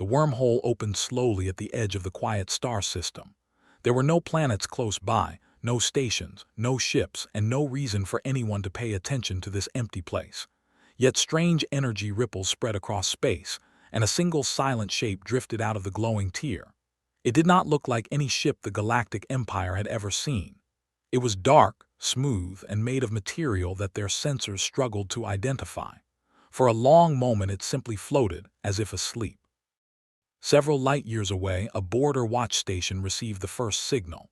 The wormhole opened slowly at the edge of the quiet star system. There were no planets close by, no stations, no ships, and no reason for anyone to pay attention to this empty place. Yet strange energy ripples spread across space, and a single silent shape drifted out of the glowing tier. It did not look like any ship the Galactic Empire had ever seen. It was dark, smooth, and made of material that their sensors struggled to identify. For a long moment it simply floated, as if asleep. Several light years away, a boarder watch station received the first signal.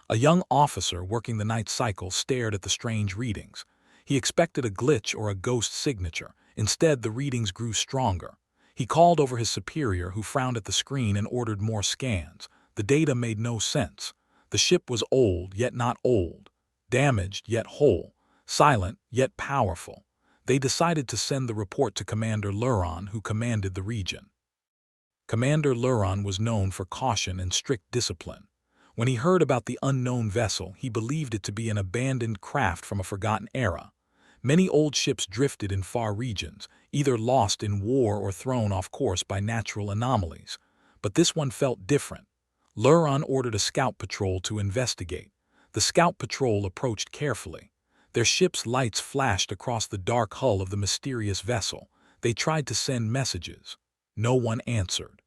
A young officer working the night cycle stared at the strange readings. He expected a glitch or a ghost signature. Instead, the readings grew stronger. He called over his superior, who frowned at the screen and ordered more scans. The data made no sense. The ship was old, yet not old. Damaged, yet whole. Silent, yet powerful. They decided to send the report to Commander Luron, who commanded the region. Commander Luron was known for caution and strict discipline. When he heard about the unknown vessel, he believed it to be an abandoned craft from a forgotten era. Many old ships drifted in far regions, either lost in war or thrown off course by natural anomalies. But this one felt different. Luron ordered a scout patrol to investigate. The scout patrol approached carefully. Their ship's lights flashed across the dark hull of the mysterious vessel. They tried to send messages. No one answered.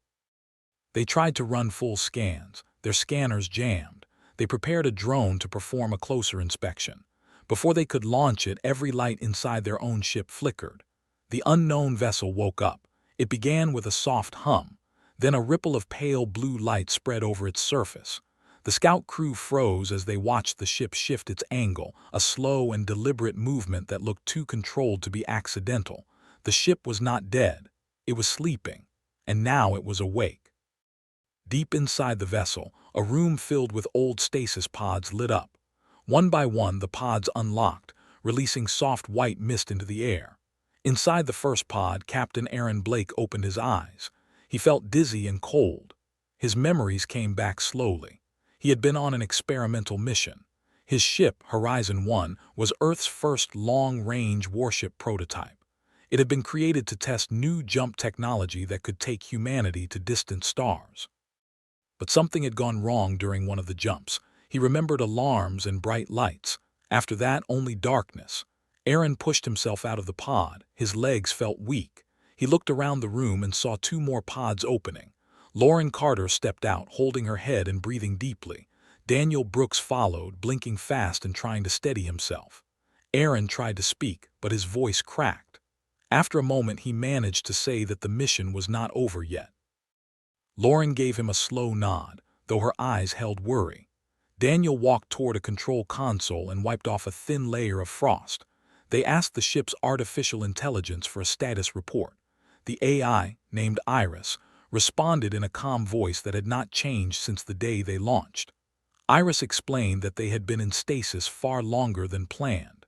They tried to run full scans. Their scanners jammed. They prepared a drone to perform a closer inspection. Before they could launch it, every light inside their own ship flickered. The unknown vessel woke up. It began with a soft hum. Then a ripple of pale blue light spread over its surface. The scout crew froze as they watched the ship shift its angle, a slow and deliberate movement that looked too controlled to be accidental. The ship was not dead. It was sleeping, and now it was awake. Deep inside the vessel, a room filled with old stasis pods lit up. One by one, the pods unlocked, releasing soft white mist into the air. Inside the first pod, Captain Aaron Blake opened his eyes. He felt dizzy and cold. His memories came back slowly. He had been on an experimental mission. His ship, Horizon 1, was Earth's first long-range warship prototype. It had been created to test new jump technology that could take humanity to distant stars. But something had gone wrong during one of the jumps. He remembered alarms and bright lights. After that, only darkness. Aaron pushed himself out of the pod. His legs felt weak. He looked around the room and saw two more pods opening. Lauren Carter stepped out, holding her head and breathing deeply. Daniel Brooks followed, blinking fast and trying to steady himself. Aaron tried to speak, but his voice cracked. After a moment, he managed to say that the mission was not over yet. Lauren gave him a slow nod, though her eyes held worry. Daniel walked toward a control console and wiped off a thin layer of frost. They asked the ship's artificial intelligence for a status report. The AI, named Iris, responded in a calm voice that had not changed since the day they launched. Iris explained that they had been in stasis far longer than planned.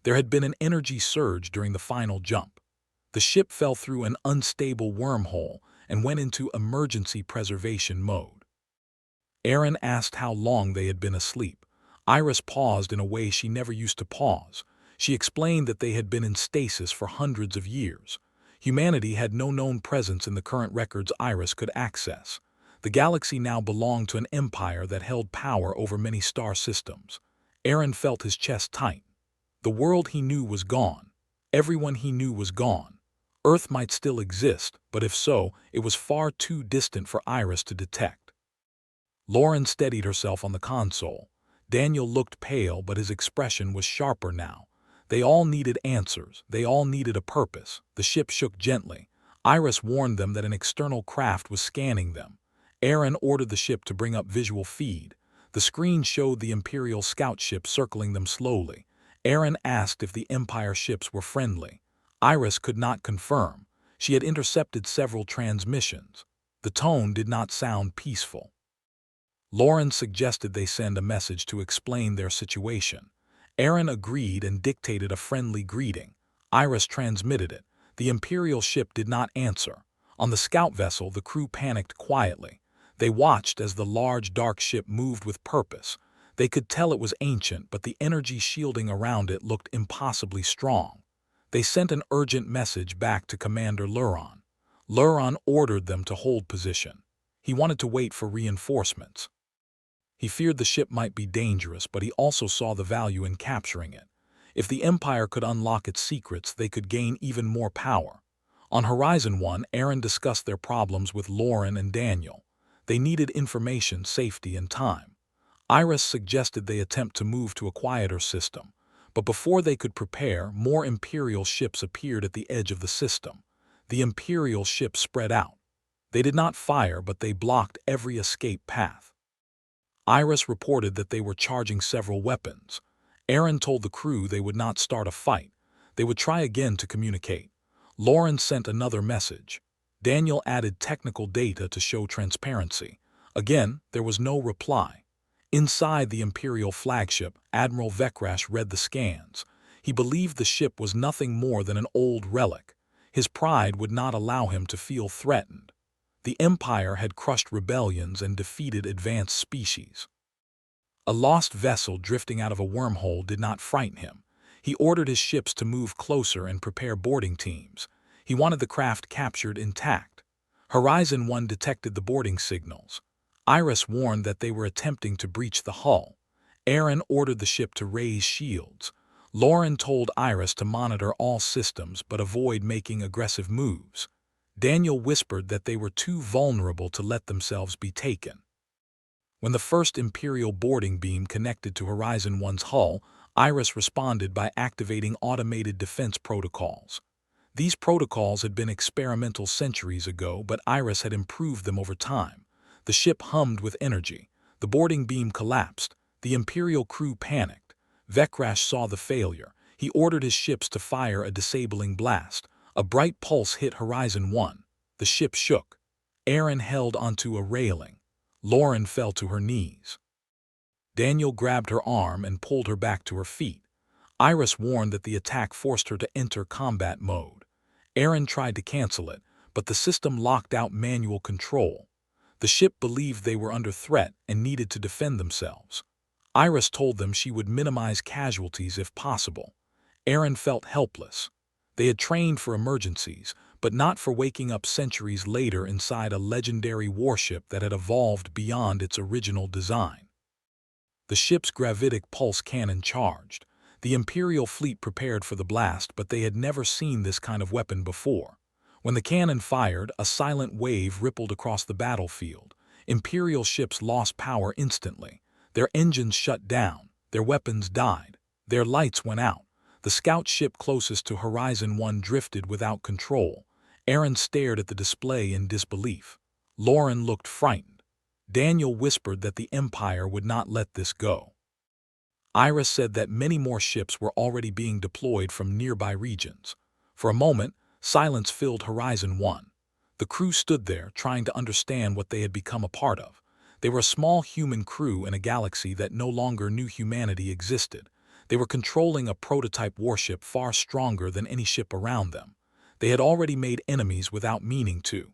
There had been an energy surge during the final jump. The ship fell through an unstable wormhole and went into emergency preservation mode. Aaron asked how long they had been asleep. Iris paused in a way she never used to pause. She explained that they had been in stasis for hundreds of years. Humanity had no known presence in the current records Iris could access. The galaxy now belonged to an empire that held power over many star systems. Aaron felt his chest tighten. The world he knew was gone. Everyone he knew was gone. Earth might still exist, but if so, it was far too distant for Iris to detect. Lauren steadied herself on the console. Daniel looked pale, but his expression was sharper now. They all needed answers. They all needed a purpose. The ship shook gently. Iris warned them that an external craft was scanning them. Aaron ordered the ship to bring up visual feed. The screen showed the Imperial scout ship circling them slowly. Aaron asked if the Empire ships were friendly. Iris could not confirm. She had intercepted several transmissions. The tone did not sound peaceful. Lauren suggested they send a message to explain their situation. Aaron agreed and dictated a friendly greeting. Iris transmitted it. The Imperial ship did not answer. On the scout vessel, the crew panicked quietly. They watched as the large dark ship moved with purpose. They could tell it was ancient, but the energy shielding around it looked impossibly strong. They sent an urgent message back to Commander Luron. Luron ordered them to hold position. He wanted to wait for reinforcements. He feared the ship might be dangerous, but he also saw the value in capturing it. If the Empire could unlock its secrets, they could gain even more power. On Horizon 1, Aaron discussed their problems with Lauren and Daniel. They needed information, safety, and time. Iris suggested they attempt to move to a quieter system, but before they could prepare, more Imperial ships appeared at the edge of the system. The Imperial ships spread out. They did not fire, but they blocked every escape path. Iris reported that they were charging several weapons. Aaron told the crew they would not start a fight. They would try again to communicate. Lauren sent another message. Daniel added technical data to show transparency. Again, there was no reply. Inside the Imperial flagship, Admiral Vekrash read the scans. He believed the ship was nothing more than an old relic. His pride would not allow him to feel threatened. The Empire had crushed rebellions and defeated advanced species. A lost vessel drifting out of a wormhole did not frighten him. He ordered his ships to move closer and prepare boarding teams. He wanted the craft captured intact. Horizon 1 detected the boarding signals. Iris warned that they were attempting to breach the hull. Aaron ordered the ship to raise shields. Lauren told Iris to monitor all systems but avoid making aggressive moves. Daniel whispered that they were too vulnerable to let themselves be taken. When the first Imperial boarding beam connected to Horizon 1's hull, Iris responded by activating automated defense protocols. These protocols had been experimental centuries ago, but Iris had improved them over time. The ship hummed with energy. The boarding beam collapsed. The Imperial crew panicked. Vekrash saw the failure. He ordered his ships to fire a disabling blast. A bright pulse hit Horizon 1. The ship shook. Aaron held onto a railing. Lauren fell to her knees. Daniel grabbed her arm and pulled her back to her feet. Iris warned that the attack forced her to enter combat mode. Aaron tried to cancel it, but the system locked out manual control. The ship believed they were under threat and needed to defend themselves. Iris told them she would minimize casualties if possible. Aaron felt helpless. They had trained for emergencies, but not for waking up centuries later inside a legendary warship that had evolved beyond its original design. The ship's gravitic pulse cannon charged. The Imperial fleet prepared for the blast, but they had never seen this kind of weapon before. When the cannon fired, a silent wave rippled across the battlefield. Imperial ships lost power instantly. Their engines shut down. Their weapons died. Their lights went out. The scout ship closest to Horizon 1 drifted without control. Aaron stared at the display in disbelief. Lauren looked frightened. Daniel whispered that the Empire would not let this go. Iris said that many more ships were already being deployed from nearby regions. For a moment, silence filled Horizon 1. The crew stood there, trying to understand what they had become a part of. They were a small human crew in a galaxy that no longer knew humanity existed. They were controlling a prototype warship far stronger than any ship around them. They had already made enemies without meaning to.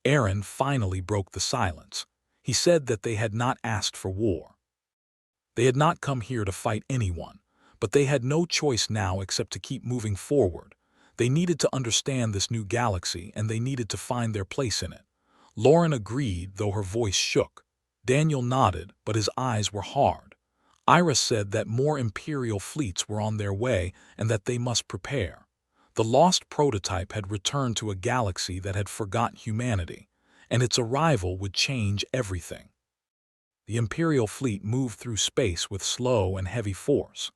Aaron finally broke the silence. He said that they had not asked for war. They had not come here to fight anyone, but they had no choice now except to keep moving forward. They needed to understand this new galaxy, and they needed to find their place in it. Lauren agreed, though her voice shook. Daniel nodded, but his eyes were hard. Iris said that more Imperial fleets were on their way and that they must prepare. The lost prototype had returned to a galaxy that had forgotten humanity, and its arrival would change everything. The Imperial fleet moved through space with slow and heavy force.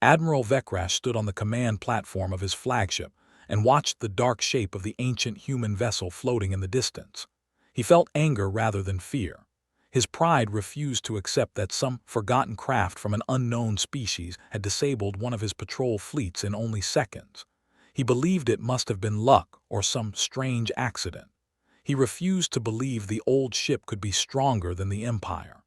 Admiral Vekrash stood on the command platform of his flagship and watched the dark shape of the ancient human vessel floating in the distance. He felt anger rather than fear. His pride refused to accept that some forgotten craft from an unknown species had disabled one of his patrol fleets in only seconds. He believed it must have been luck or some strange accident. He refused to believe the old ship could be stronger than the Empire.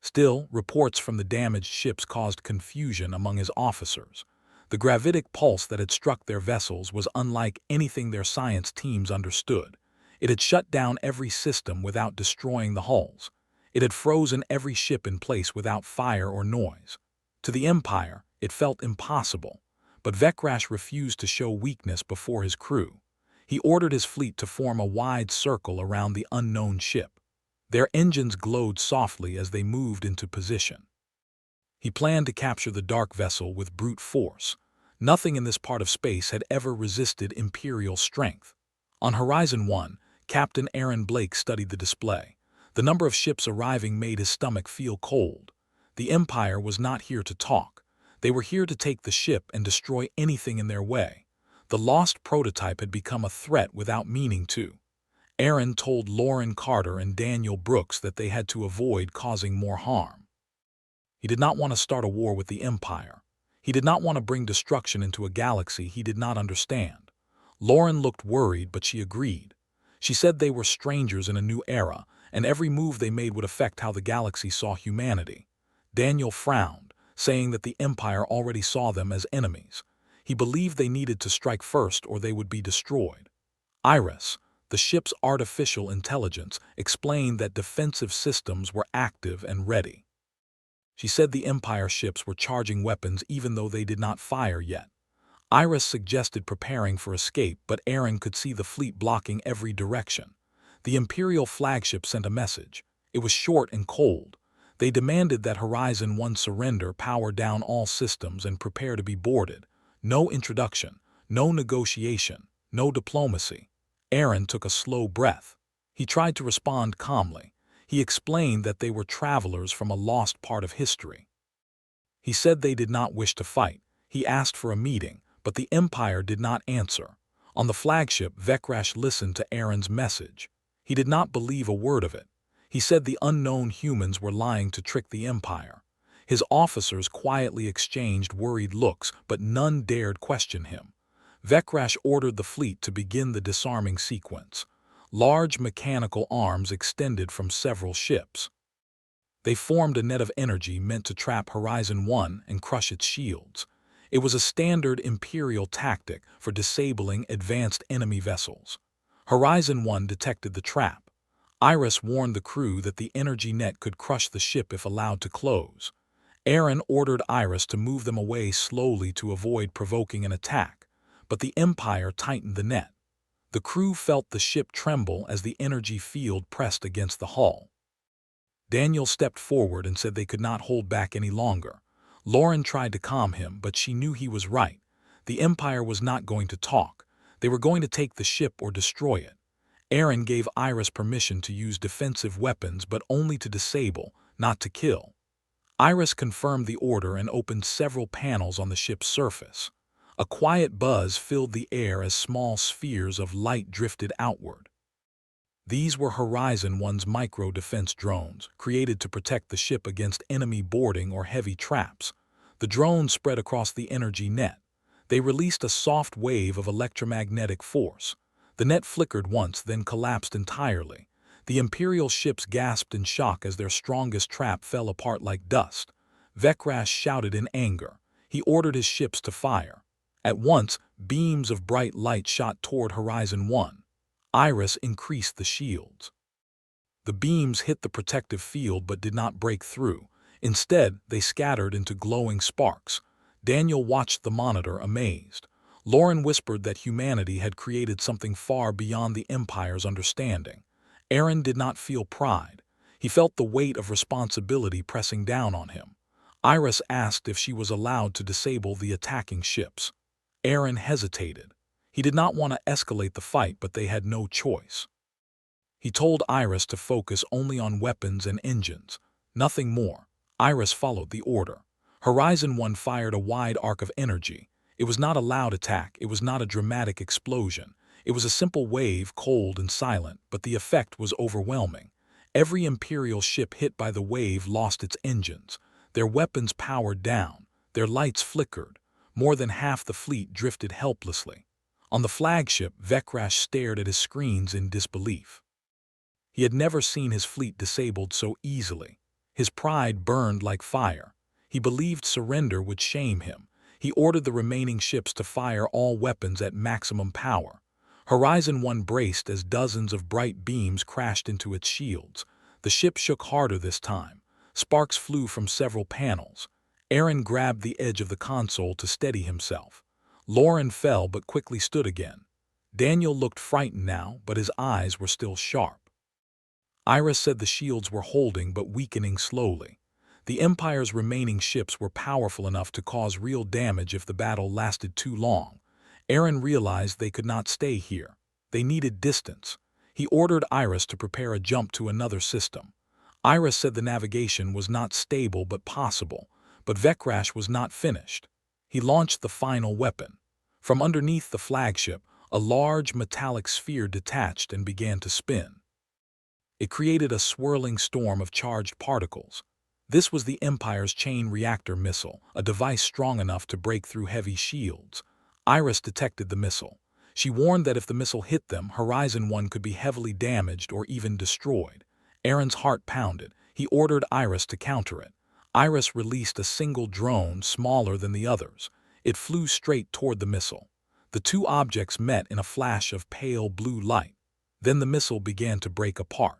Still, reports from the damaged ships caused confusion among his officers. The gravitic pulse that had struck their vessels was unlike anything their science teams understood. It had shut down every system without destroying the hulls. It had frozen every ship in place without fire or noise. To the Empire, it felt impossible, but Vekrash refused to show weakness before his crew. He ordered his fleet to form a wide circle around the unknown ship. Their engines glowed softly as they moved into position. He planned to capture the dark vessel with brute force. Nothing in this part of space had ever resisted Imperial strength. On Horizon 1, Captain Aaron Blake studied the display. The number of ships arriving made his stomach feel cold. The Empire was not here to talk. They were here to take the ship and destroy anything in their way. The lost prototype had become a threat without meaning to. Aaron told Lauren Carter and Daniel Brooks that they had to avoid causing more harm. He did not want to start a war with the Empire. He did not want to bring destruction into a galaxy he did not understand. Lauren looked worried, but she agreed. She said they were strangers in a new era, and every move they made would affect how the galaxy saw humanity. Daniel frowned, saying that the Empire already saw them as enemies. He believed they needed to strike first or they would be destroyed. Iris, the ship's artificial intelligence, explained that defensive systems were active and ready. She said the Empire ships were charging weapons even though they did not fire yet. Iris suggested preparing for escape, but Aaron could see the fleet blocking every direction. The Imperial flagship sent a message. It was short and cold. They demanded that Horizon 1 surrender, power down all systems, and prepare to be boarded. No introduction, no negotiation, no diplomacy. Aaron took a slow breath. He tried to respond calmly. He explained that they were travelers from a lost part of history. He said they did not wish to fight. He asked for a meeting, but the Empire did not answer. On the flagship, Vekrash listened to Aaron's message. He did not believe a word of it. He said the unknown humans were lying to trick the Empire. His officers quietly exchanged worried looks, but none dared question him. Vekrash ordered the fleet to begin the disarming sequence. Large mechanical arms extended from several ships. They formed a net of energy meant to trap Horizon 1 and crush its shields. It was a standard Imperial tactic for disabling advanced enemy vessels. Horizon 1 detected the trap. Iris warned the crew that the energy net could crush the ship if allowed to close. Aaron ordered Iris to move them away slowly to avoid provoking an attack, but the Empire tightened the net. The crew felt the ship tremble as the energy field pressed against the hull. Daniel stepped forward and said they could not hold back any longer. Lauren tried to calm him, but she knew he was right. The Empire was not going to talk. They were going to take the ship or destroy it. Aaron gave Iris permission to use defensive weapons, but only to disable, not to kill. Iris confirmed the order and opened several panels on the ship's surface. A quiet buzz filled the air as small spheres of light drifted outward. These were Horizon 1's micro-defense drones, created to protect the ship against enemy boarding or heavy traps. The drones spread across the energy net. They released a soft wave of electromagnetic force. The net flickered once, then collapsed entirely. The Imperial ships gasped in shock as their strongest trap fell apart like dust. Vekrash shouted in anger. He ordered his ships to fire. At once, beams of bright light shot toward Horizon 1. Iris increased the shields. The beams hit the protective field but did not break through. Instead, they scattered into glowing sparks. Daniel watched the monitor, amazed. Lauren whispered that humanity had created something far beyond the Empire's understanding. Aaron did not feel pride. He felt the weight of responsibility pressing down on him. Iris asked if she was allowed to disable the attacking ships. Aaron hesitated. He did not want to escalate the fight, but they had no choice. He told Iris to focus only on weapons and engines, nothing more. Iris followed the order. Horizon 1 fired a wide arc of energy. It was not a loud attack, it was not a dramatic explosion. It was a simple wave, cold and silent, but the effect was overwhelming. Every Imperial ship hit by the wave lost its engines. Their weapons powered down. Their lights flickered. More than half the fleet drifted helplessly. On the flagship, Vekrash stared at his screens in disbelief. He had never seen his fleet disabled so easily. His pride burned like fire. He believed surrender would shame him. He ordered the remaining ships to fire all weapons at maximum power. Horizon 1 braced as dozens of bright beams crashed into its shields. The ship shook harder this time. Sparks flew from several panels. Aaron grabbed the edge of the console to steady himself. Lauren fell but quickly stood again. Daniel looked frightened now, but his eyes were still sharp. Iris said the shields were holding but weakening slowly. The Empire's remaining ships were powerful enough to cause real damage if the battle lasted too long. Aaron realized they could not stay here. They needed distance. He ordered Iris to prepare a jump to another system. Iris said the navigation was not stable but possible, but Vekrash was not finished. He launched the final weapon. From underneath the flagship, a large metallic sphere detached and began to spin. It created a swirling storm of charged particles. This was the Empire's chain reactor missile, a device strong enough to break through heavy shields. Iris detected the missile. She warned that if the missile hit them, Horizon 1 could be heavily damaged or even destroyed. Aaron's heart pounded. He ordered Iris to counter it. Iris released a single drone smaller than the others. It flew straight toward the missile. The two objects met in a flash of pale blue light. Then the missile began to break apart.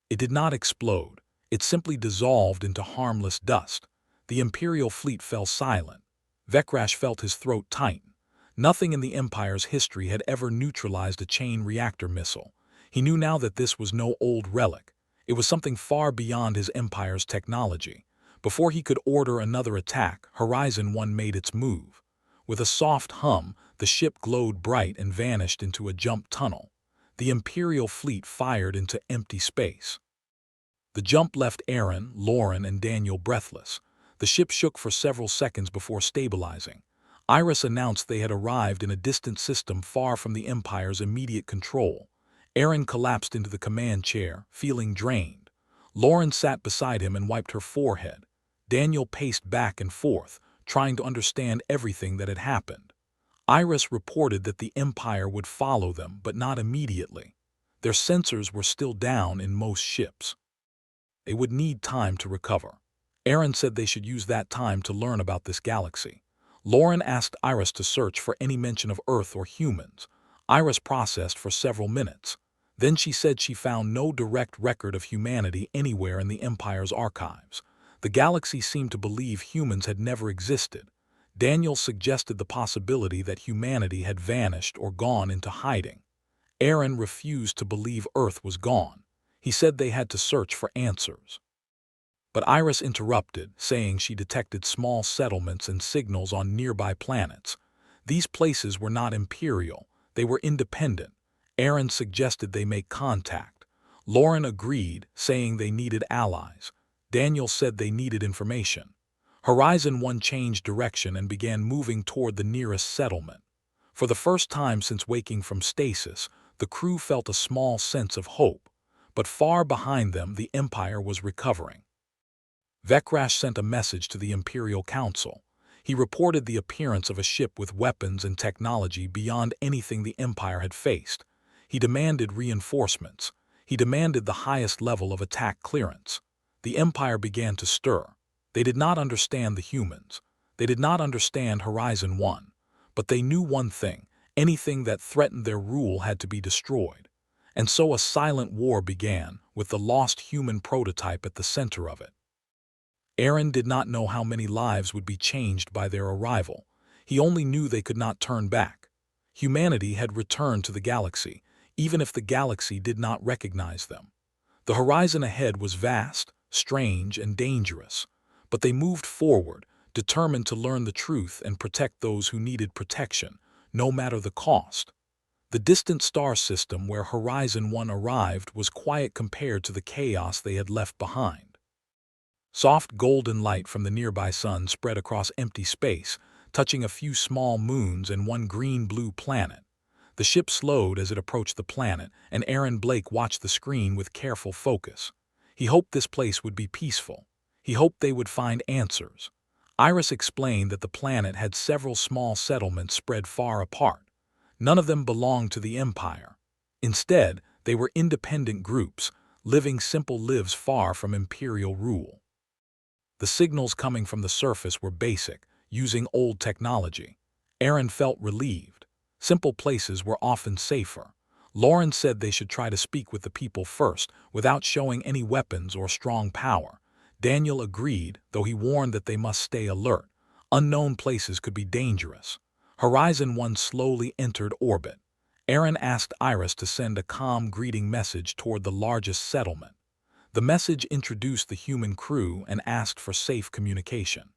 It did not explode. It simply dissolved into harmless dust. The Imperial fleet fell silent. Vekrash felt his throat tighten. Nothing in the Empire's history had ever neutralized a chain reactor missile. He knew now that this was no old relic. It was something far beyond his Empire's technology. Before he could order another attack, Horizon 1 made its move. With a soft hum, the ship glowed bright and vanished into a jump tunnel. The Imperial fleet fired into empty space. The jump left Aaron, Lauren, and Daniel breathless. The ship shook for several seconds before stabilizing. Iris announced they had arrived in a distant system far from the Empire's immediate control. Aaron collapsed into the command chair, feeling drained. Lauren sat beside him and wiped her forehead. Daniel paced back and forth, trying to understand everything that had happened. Iris reported that the Empire would follow them, but not immediately. Their sensors were still down in most ships. They would need time to recover. Aaron said they should use that time to learn about this galaxy. Lauren asked Iris to search for any mention of Earth or humans. Iris processed for several minutes. Then she said she found no direct record of humanity anywhere in the Empire's archives. The galaxy seemed to believe humans had never existed. Daniel suggested the possibility that humanity had vanished or gone into hiding. Aaron refused to believe Earth was gone. He said they had to search for answers. But Iris interrupted, saying she detected small settlements and signals on nearby planets. These places were not imperial. They were independent. Aaron suggested they make contact. Lauren agreed, saying they needed allies. Daniel said they needed information. Horizon 1 changed direction and began moving toward the nearest settlement. For the first time since waking from stasis, the crew felt a small sense of hope. But far behind them, the Empire was recovering. Vekrash sent a message to the Imperial Council. He reported the appearance of a ship with weapons and technology beyond anything the Empire had faced. He demanded reinforcements. He demanded the highest level of attack clearance. The Empire began to stir. They did not understand the humans. They did not understand Horizon 1. But they knew one thing: anything that threatened their rule had to be destroyed. And so a silent war began, with the lost human prototype at the center of it. Aaron did not know how many lives would be changed by their arrival. He only knew they could not turn back. Humanity had returned to the galaxy, even if the galaxy did not recognize them. The horizon ahead was vast, strange, and dangerous. But they moved forward, determined to learn the truth and protect those who needed protection, no matter the cost. The distant star system where Horizon 1 arrived was quiet compared to the chaos they had left behind. Soft golden light from the nearby sun spread across empty space, touching a few small moons and one green-blue planet. The ship slowed as it approached the planet, and Aaron Blake watched the screen with careful focus. He hoped this place would be peaceful. He hoped they would find answers. Iris explained that the planet had several small settlements spread far apart. None of them belonged to the Empire. Instead, they were independent groups, living simple lives far from imperial rule. The signals coming from the surface were basic, using old technology. Aaron felt relieved. Simple places were often safer. Lauren said they should try to speak with the people first, without showing any weapons or strong power. Daniel agreed, though he warned that they must stay alert. Unknown places could be dangerous. Horizon 1 slowly entered orbit. Aaron asked Iris to send a calm greeting message toward the largest settlement. The message introduced the human crew and asked for safe communication.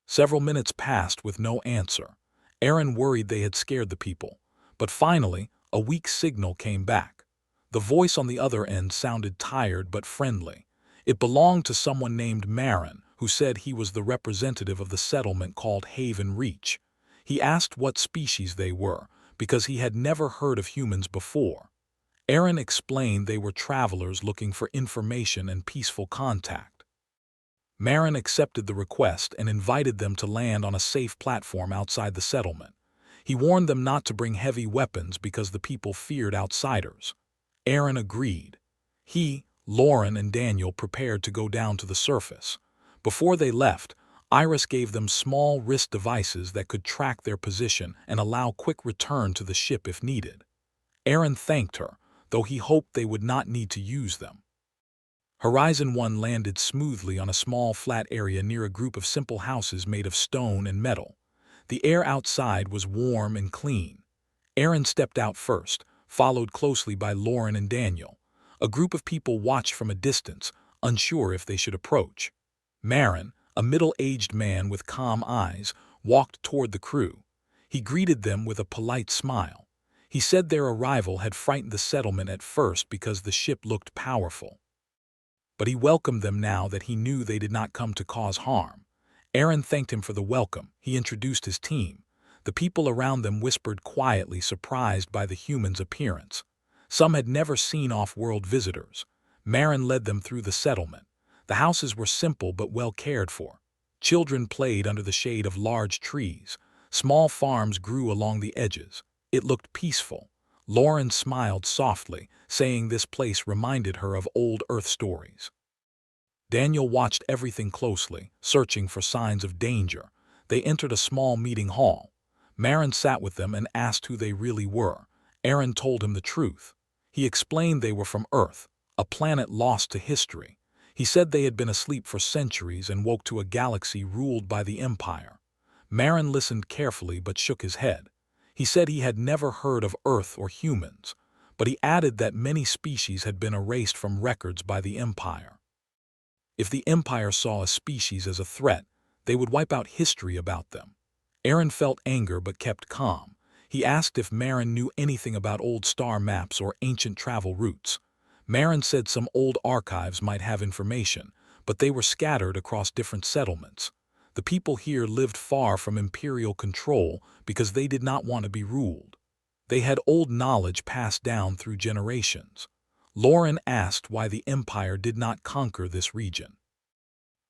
Several minutes passed with no answer. Aaron worried they had scared the people, but finally, a weak signal came back. The voice on the other end sounded tired but friendly. It belonged to someone named Marin, who said he was the representative of the settlement called Haven Reach. He asked what species they were, because he had never heard of humans before. Aaron explained they were travelers looking for information and peaceful contact. Marin accepted the request and invited them to land on a safe platform outside the settlement. He warned them not to bring heavy weapons because the people feared outsiders. Aaron agreed. He, Lauren, and Daniel prepared to go down to the surface. Before they left, Iris gave them small wrist devices that could track their position and allow quick return to the ship if needed. Aaron thanked her, though he hoped they would not need to use them. Horizon 1 landed smoothly on a small flat area near a group of simple houses made of stone and metal. The air outside was warm and clean. Aaron stepped out first, followed closely by Lauren and Daniel. A group of people watched from a distance, unsure if they should approach. Marin, a middle-aged man with calm eyes, walked toward the crew. He greeted them with a polite smile. He said their arrival had frightened the settlement at first because the ship looked powerful. But he welcomed them now that he knew they did not come to cause harm. Aaron thanked him for the welcome. He introduced his team. The people around them whispered quietly, surprised by the humans' appearance. Some had never seen off-world visitors. Marin led them through the settlement. The houses were simple but well cared for. Children played under the shade of large trees. Small farms grew along the edges. It looked peaceful. Lauren smiled softly, saying this place reminded her of old Earth stories. Daniel watched everything closely, searching for signs of danger. They entered a small meeting hall. Marin sat with them and asked who they really were. Aaron told him the truth. He explained they were from Earth, a planet lost to history. He said they had been asleep for centuries and woke to a galaxy ruled by the Empire. Marin listened carefully but shook his head. He said he had never heard of Earth or humans, but he added that many species had been erased from records by the Empire. If the Empire saw a species as a threat, they would wipe out history about them. Aaron felt anger but kept calm. He asked if Marin knew anything about old star maps or ancient travel routes. Marin said some old archives might have information, but they were scattered across different settlements. The people here lived far from imperial control because they did not want to be ruled. They had old knowledge passed down through generations. Lauren asked why the Empire did not conquer this region.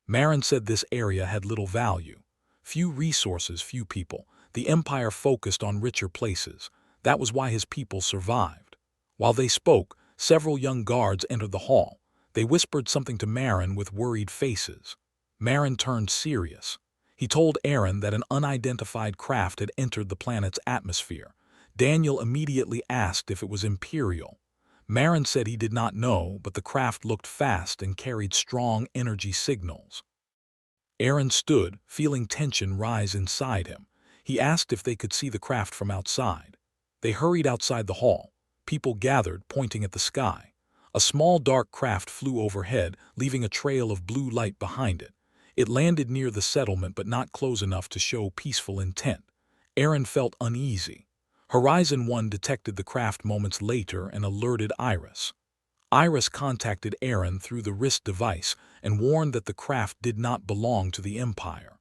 Marin said this area had little value. Few resources, few people. The Empire focused on richer places. That was why his people survived. While they spoke, several young guards entered the hall. They whispered something to Marin with worried faces. Marin turned serious. He told Aaron that an unidentified craft had entered the planet's atmosphere. Daniel immediately asked if it was Imperial. Marin said he did not know, but the craft looked fast and carried strong energy signals. Aaron stood, feeling tension rise inside him. He asked if they could see the craft from outside. They hurried outside the hall. People gathered, pointing at the sky. A small dark craft flew overhead, leaving a trail of blue light behind it. It landed near the settlement but not close enough to show peaceful intent. Aaron felt uneasy. Horizon 1 detected the craft moments later and alerted Iris. Iris contacted Aaron through the wrist device and warned that the craft did not belong to the Empire.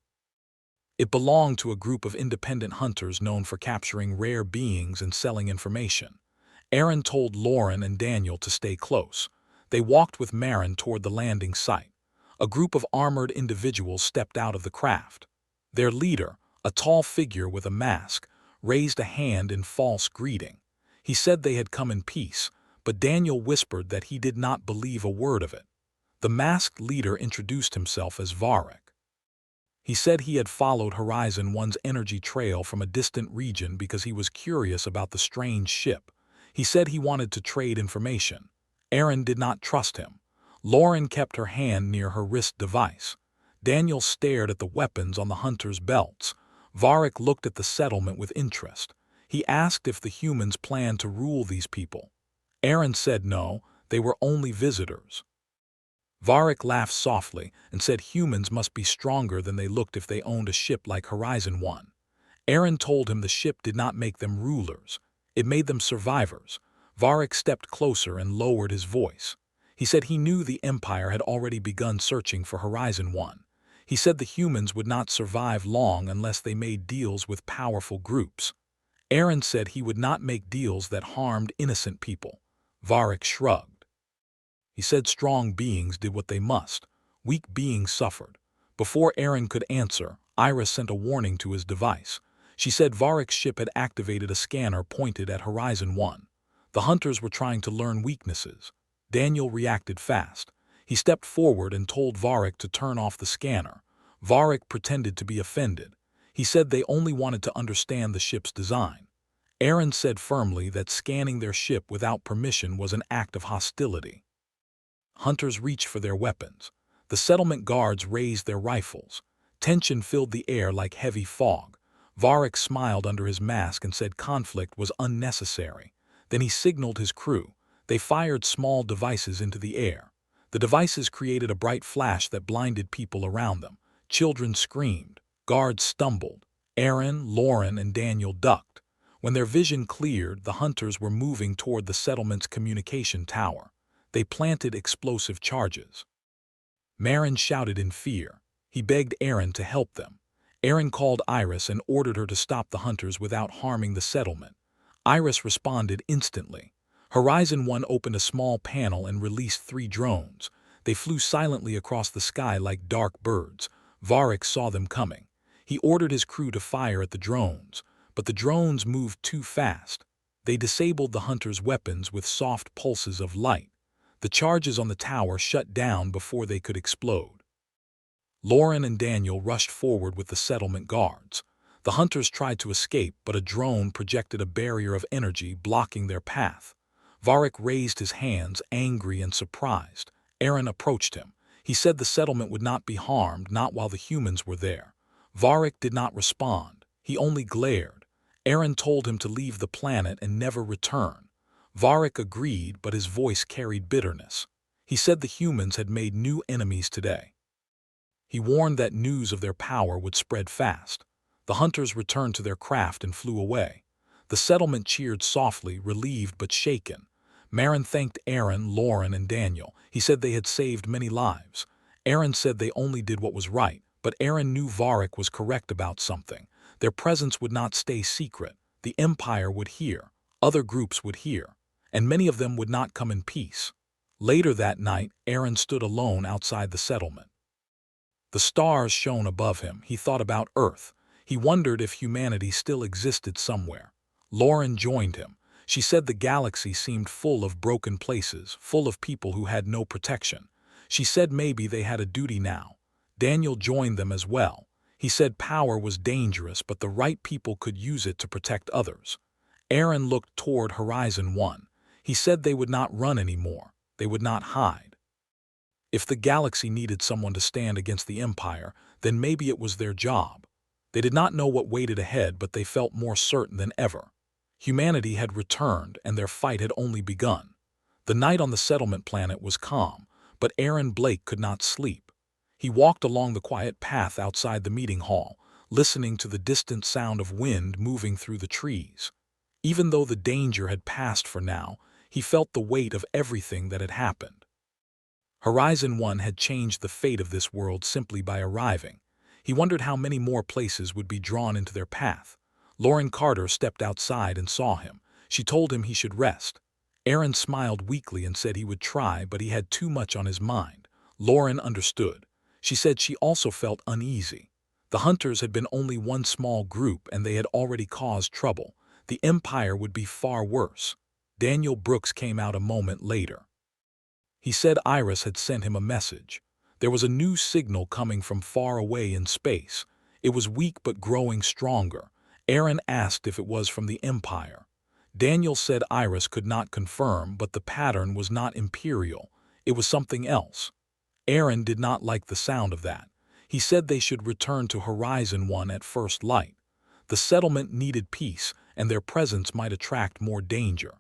It belonged to a group of independent hunters known for capturing rare beings and selling information. Aaron told Lauren and Daniel to stay close. They walked with Marin toward the landing site. A group of armored individuals stepped out of the craft. Their leader, a tall figure with a mask, raised a hand in false greeting. He said they had come in peace, but Daniel whispered that he did not believe a word of it. The masked leader introduced himself as Varric. He said he had followed Horizon 1's energy trail from a distant region because he was curious about the strange ship. He said he wanted to trade information. Aaron did not trust him. Lauren kept her hand near her wrist device. Daniel stared at the weapons on the hunters' belts. Varric looked at the settlement with interest. He asked if the humans planned to rule these people. Aaron said no, they were only visitors. Varric laughed softly and said humans must be stronger than they looked if they owned a ship like Horizon 1. Aaron told him the ship did not make them rulers. It made them survivors. Varric stepped closer and lowered his voice. He said he knew the Empire had already begun searching for Horizon 1. He said the humans would not survive long unless they made deals with powerful groups. Aaron said he would not make deals that harmed innocent people. Varric shrugged. He said strong beings did what they must. Weak beings suffered. Before Aaron could answer, Iris sent a warning to his device. She said Varric's ship had activated a scanner pointed at Horizon 1. The hunters were trying to learn weaknesses. Daniel reacted fast. He stepped forward and told Varric to turn off the scanner. Varric pretended to be offended. He said they only wanted to understand the ship's design. Aaron said firmly that scanning their ship without permission was an act of hostility. Hunters reached for their weapons. The settlement guards raised their rifles. Tension filled the air like heavy fog. Varric smiled under his mask and said conflict was unnecessary. Then he signaled his crew. They fired small devices into the air. The devices created a bright flash that blinded people around them. Children screamed. Guards stumbled. Aaron, Lauren, and Daniel ducked. When their vision cleared, the hunters were moving toward the settlement's communication tower. They planted explosive charges. Marin shouted in fear. He begged Aaron to help them. Aaron called Iris and ordered her to stop the hunters without harming the settlement. Iris responded instantly. Horizon 1 opened a small panel and released 3 drones. They flew silently across the sky like dark birds. Varric saw them coming. He ordered his crew to fire at the drones, but the drones moved too fast. They disabled the hunters' weapons with soft pulses of light. The charges on the tower shut down before they could explode. Lauren and Daniel rushed forward with the settlement guards. The hunters tried to escape, but a drone projected a barrier of energy blocking their path. Varric raised his hands, angry and surprised. Aaron approached him. He said the settlement would not be harmed, not while the humans were there. Varric did not respond. He only glared. Aaron told him to leave the planet and never return. Varric agreed, but his voice carried bitterness. He said the humans had made new enemies today. He warned that news of their power would spread fast. The hunters returned to their craft and flew away. The settlement cheered softly, relieved but shaken. Marin thanked Aaron, Lauren, and Daniel. He said they had saved many lives. Aaron said they only did what was right, but Aaron knew Varric was correct about something. Their presence would not stay secret. The Empire would hear. Other groups would hear. And many of them would not come in peace. Later that night, Aaron stood alone outside the settlement. The stars shone above him. He thought about Earth. He wondered if humanity still existed somewhere. Lauren joined him. She said the galaxy seemed full of broken places, full of people who had no protection. She said maybe they had a duty now. Daniel joined them as well. He said power was dangerous, but the right people could use it to protect others. Aaron looked toward Horizon 1. He said they would not run anymore. They would not hide. If the galaxy needed someone to stand against the Empire, then maybe it was their job. They did not know what waited ahead, but they felt more certain than ever. Humanity had returned, and their fight had only begun. The night on the settlement planet was calm, but Aaron Blake could not sleep. He walked along the quiet path outside the meeting hall, listening to the distant sound of wind moving through the trees. Even though the danger had passed for now, he felt the weight of everything that had happened. Horizon 1 had changed the fate of this world simply by arriving. He wondered how many more places would be drawn into their path. Lauren Carter stepped outside and saw him. She told him he should rest. Aaron smiled weakly and said he would try, but he had too much on his mind. Lauren understood. She said she also felt uneasy. The hunters had been only one small group, and they had already caused trouble. The Empire would be far worse. Daniel Brooks came out a moment later. He said Iris had sent him a message. There was a new signal coming from far away in space. It was weak but growing stronger. Aaron asked if it was from the Empire. Daniel said Iris could not confirm, but the pattern was not Imperial. It was something else. Aaron did not like the sound of that. He said they should return to Horizon 1 at first light. The settlement needed peace, and their presence might attract more danger.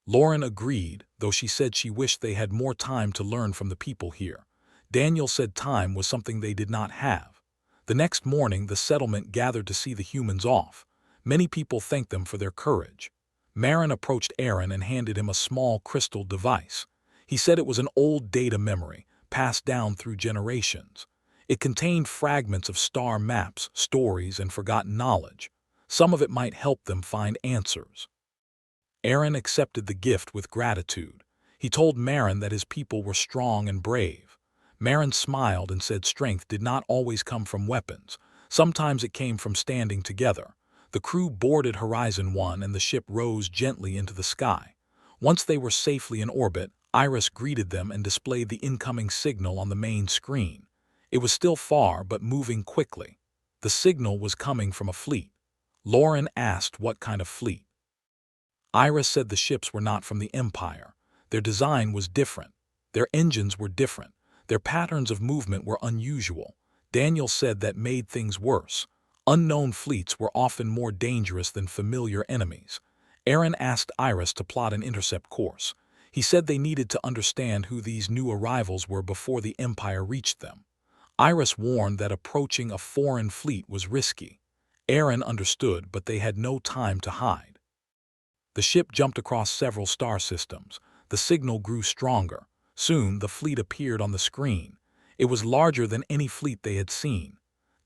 Lauren agreed, though she said she wished they had more time to learn from the people here. Daniel said time was something they did not have. The next morning, the settlement gathered to see the humans off. Many people thanked them for their courage. Marin approached Aaron and handed him a small crystal device. He said it was an old data memory, passed down through generations. It contained fragments of star maps, stories, and forgotten knowledge. Some of it might help them find answers. Aaron accepted the gift with gratitude. He told Marin that his people were strong and brave. Marin smiled and said strength did not always come from weapons. Sometimes it came from standing together. The crew boarded Horizon 1 and the ship rose gently into the sky. Once they were safely in orbit, Iris greeted them and displayed the incoming signal on the main screen. It was still far but moving quickly. The signal was coming from a fleet. Lauren asked what kind of fleet. Iris said the ships were not from the Empire. Their design was different. Their engines were different. Their patterns of movement were unusual. Daniel said that made things worse. Unknown fleets were often more dangerous than familiar enemies. Aaron asked Iris to plot an intercept course. He said they needed to understand who these new arrivals were before the Empire reached them. Iris warned that approaching a foreign fleet was risky. Aaron understood, but they had no time to hide. The ship jumped across several star systems. The signal grew stronger. Soon, the fleet appeared on the screen. It was larger than any fleet they had seen.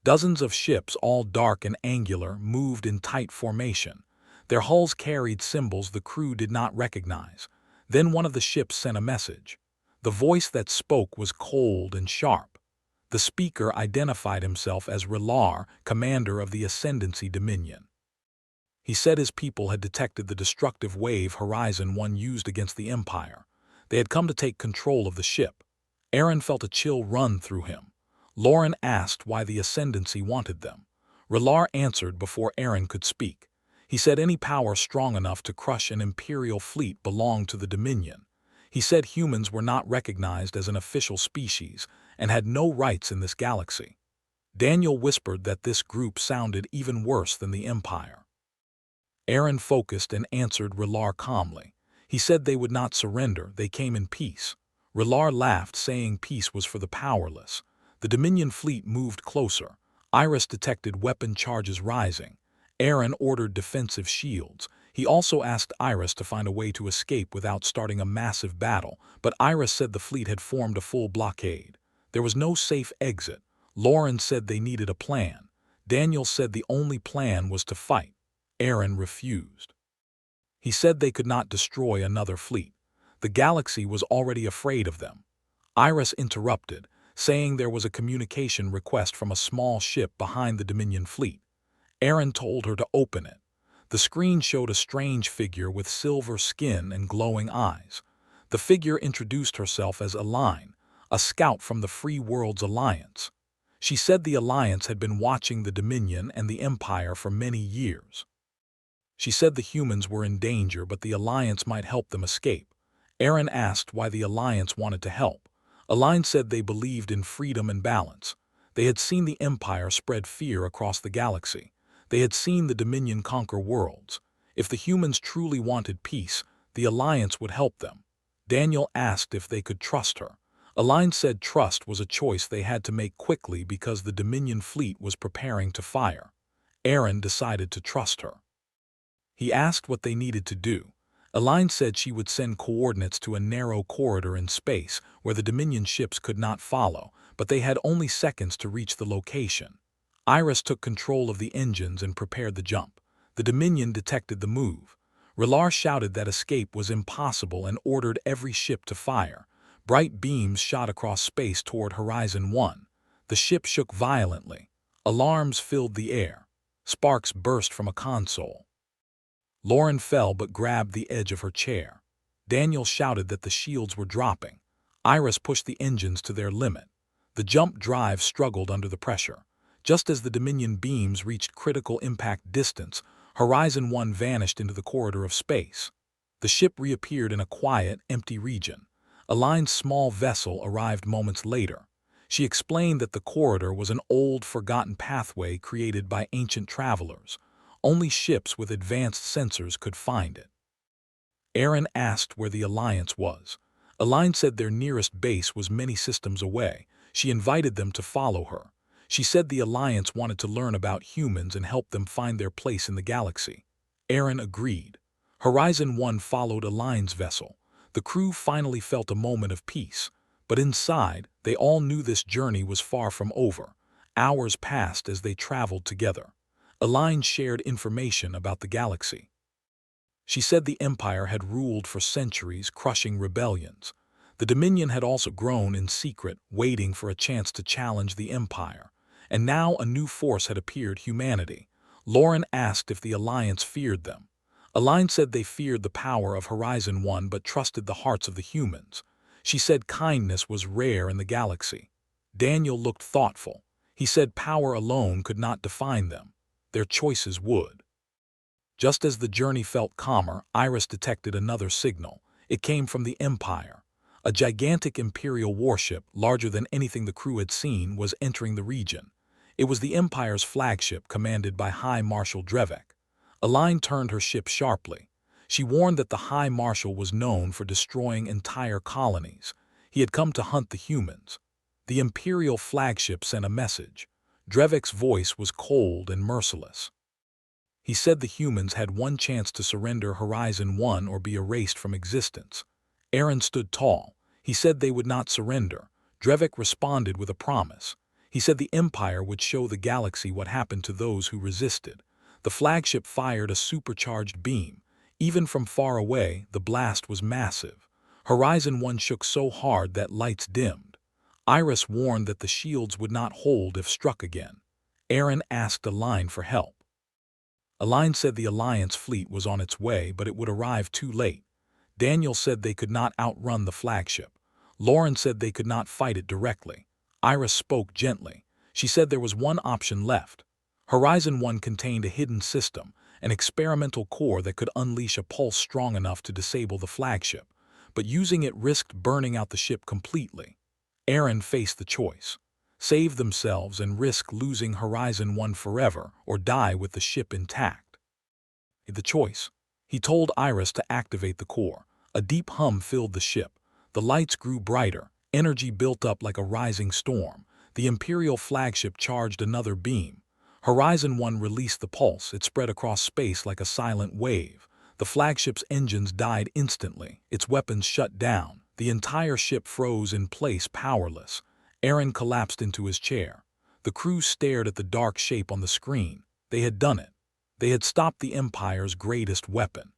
Dozens of ships, all dark and angular, moved in tight formation. Their hulls carried symbols the crew did not recognize. Then one of the ships sent a message. The voice that spoke was cold and sharp. The speaker identified himself as Relar, commander of the Ascendancy Dominion. He said his people had detected the destructive wave Horizon 1 used against the Empire. They had come to take control of the ship. Aaron felt a chill run through him. Lauren asked why the Ascendancy wanted them. Relar answered before Aaron could speak. He said any power strong enough to crush an Imperial fleet belonged to the Dominion. He said humans were not recognized as an official species and had no rights in this galaxy. Daniel whispered that this group sounded even worse than the Empire. Aaron focused and answered Relar calmly. He said they would not surrender, they came in peace. Relar laughed, saying peace was for the powerless. The Dominion fleet moved closer. Iris detected weapon charges rising. Aaron ordered defensive shields. He also asked Iris to find a way to escape without starting a massive battle, but Iris said the fleet had formed a full blockade. There was no safe exit. Lauren said they needed a plan. Daniel said the only plan was to fight. Aaron refused. He said they could not destroy another fleet. The galaxy was already afraid of them. Iris interrupted, saying there was a communication request from a small ship behind the Dominion fleet. Aaron told her to open it. The screen showed a strange figure with silver skin and glowing eyes. The figure introduced herself as Aline, a scout from the Free Worlds Alliance. She said the Alliance had been watching the Dominion and the Empire for many years. She said the humans were in danger, but the Alliance might help them escape. Aaron asked why the Alliance wanted to help. Aline said they believed in freedom and balance. They had seen the Empire spread fear across the galaxy. They had seen the Dominion conquer worlds. If the humans truly wanted peace, the Alliance would help them. Daniel asked if they could trust her. Aline said trust was a choice they had to make quickly because the Dominion fleet was preparing to fire. Aaron decided to trust her. He asked what they needed to do. Aline said she would send coordinates to a narrow corridor in space where the Dominion ships could not follow, but they had only seconds to reach the location. Iris took control of the engines and prepared the jump. The Dominion detected the move. Relar shouted that escape was impossible and ordered every ship to fire. Bright beams shot across space toward Horizon 1. The ship shook violently. Alarms filled the air. Sparks burst from a console. Lauren fell but grabbed the edge of her chair. Daniel shouted that the shields were dropping. Iris pushed the engines to their limit. The jump drive struggled under the pressure. Just as the Dominion beams reached critical impact distance, Horizon 1 vanished into the corridor of space. The ship reappeared in a quiet, empty region. Aline's small vessel arrived moments later. She explained that the corridor was an old, forgotten pathway created by ancient travelers. Only ships with advanced sensors could find it. Aaron asked where the Alliance was. Aline said their nearest base was many systems away. She invited them to follow her. She said the Alliance wanted to learn about humans and help them find their place in the galaxy. Aaron agreed. Horizon 1 followed Aline's vessel. The crew finally felt a moment of peace. But inside, they all knew this journey was far from over. Hours passed as they traveled together. Aline shared information about the galaxy. She said the Empire had ruled for centuries, crushing rebellions. The Dominion had also grown in secret, waiting for a chance to challenge the Empire. And now a new force had appeared: humanity. Lauren asked if the Alliance feared them. Aline said they feared the power of Horizon 1 but trusted the hearts of the humans. She said kindness was rare in the galaxy. Daniel looked thoughtful. He said power alone could not define them. Their choices would. Just as the journey felt calmer, Iris detected another signal. It came from the Empire. A gigantic Imperial warship, larger than anything the crew had seen, was entering the region. It was the Empire's flagship, commanded by High Marshal Drevek. Aline turned her ship sharply. She warned that the High Marshal was known for destroying entire colonies. He had come to hunt the humans. The Imperial flagship sent a message. Drevek's voice was cold and merciless. He said the humans had one chance to surrender Horizon 1 or be erased from existence. Aaron stood tall. He said they would not surrender. Drevek responded with a promise. He said the Empire would show the galaxy what happened to those who resisted. The flagship fired a supercharged beam. Even from far away, the blast was massive. Horizon 1 shook so hard that lights dimmed. Iris warned that the shields would not hold if struck again. Aaron asked Aline for help. Aline said the Alliance fleet was on its way, but it would arrive too late. Daniel said they could not outrun the flagship. Lauren said they could not fight it directly. Iris spoke gently. She said there was one option left. Horizon 1 contained a hidden system, an experimental core that could unleash a pulse strong enough to disable the flagship, but using it risked burning out the ship completely. Aaron faced the choice: save themselves and risk losing Horizon 1 forever, or die with the ship intact. The choice. He told Iris to activate the core. A deep hum filled the ship. The lights grew brighter. Energy built up like a rising storm. The Imperial flagship charged another beam. Horizon 1 released the pulse. It spread across space like a silent wave. The flagship's engines died instantly. Its weapons shut down. The entire ship froze in place, powerless. Aaron collapsed into his chair. The crew stared at the dark shape on the screen. They had done it. They had stopped the Empire's greatest weapon.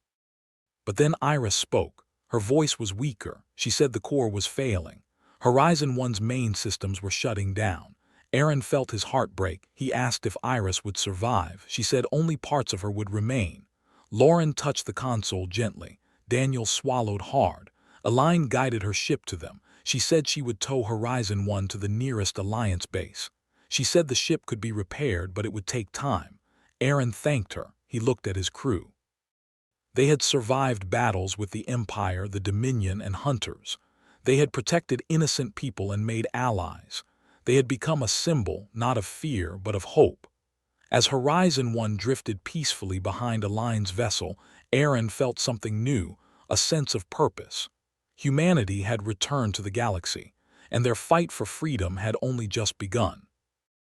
But then Iris spoke. Her voice was weaker. She said the core was failing. Horizon 1's main systems were shutting down. Aaron felt his heart break. He asked if Iris would survive. She said only parts of her would remain. Lauren touched the console gently. Daniel swallowed hard. Aline guided her ship to them. She said she would tow Horizon 1 to the nearest Alliance base. She said the ship could be repaired, but it would take time. Aaron thanked her. He looked at his crew. They had survived battles with the Empire, the Dominion, and hunters. They had protected innocent people and made allies. They had become a symbol, not of fear, but of hope. As Horizon 1 drifted peacefully behind Aline's vessel, Aaron felt something new, a sense of purpose. Humanity had returned to the galaxy, and their fight for freedom had only just begun.